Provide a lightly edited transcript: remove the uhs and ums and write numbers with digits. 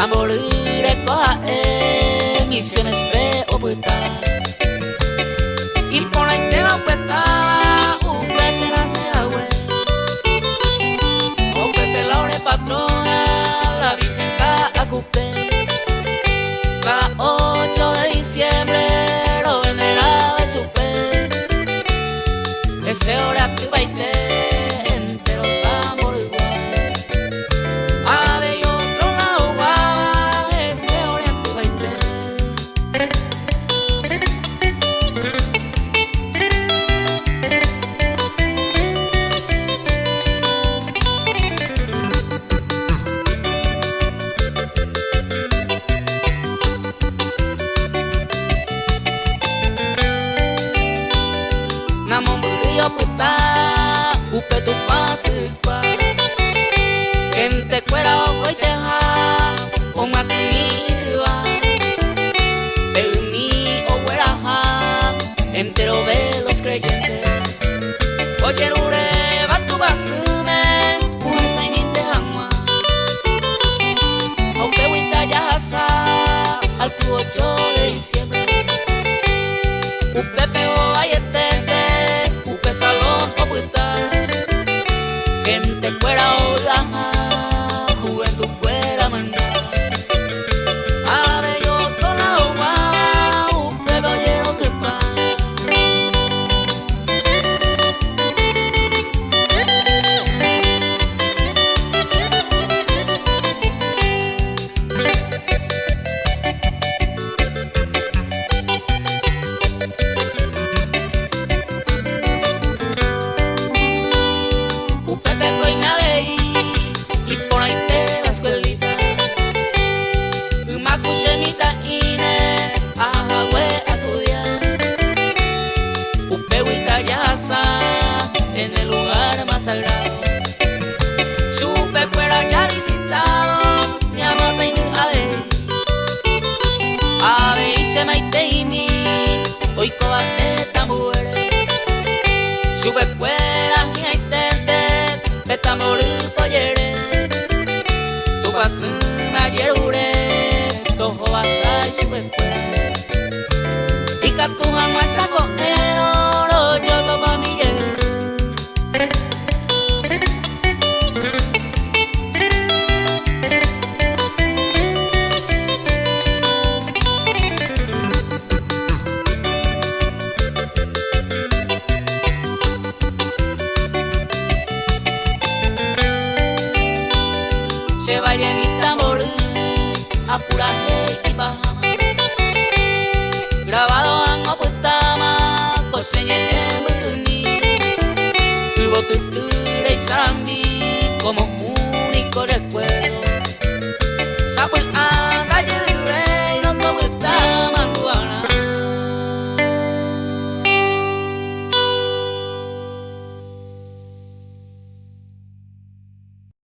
Tamborire koha emisiones pe oputa Ilpona itema upeta Upe se nace agüe Ope pelaure patrona La virgen ka acupe Cada 8 de diciembre Lo veneraba de su pe Ese hora activa y te Entero tambor igual puta, upe tu pasikwa Gente cuera o y teja O maquinizwa Peumi o hueraja Entero de los creyentes Oye rure va tu basume Una sainite jamua O peuita yahasa Al 8 de diciembre Upe peo ayetete Salón o puta Gente fuera o laja Juventud fuera manda Ave y otro lado va Un bebé lleno de paz En el lugar más sagrado Chupe fuera ya visitado Nyamata inu ave y se maite ini Hoy coate tambure Chupe fuera ya intente Petamburu poyere Tu pasuna yerure Toho basai chupe fuera Y cartujan más sacoero Yo topa mi Se vaya mi tambor Apuraje y bajama Grabado en Oputama Coseñe en Bukuni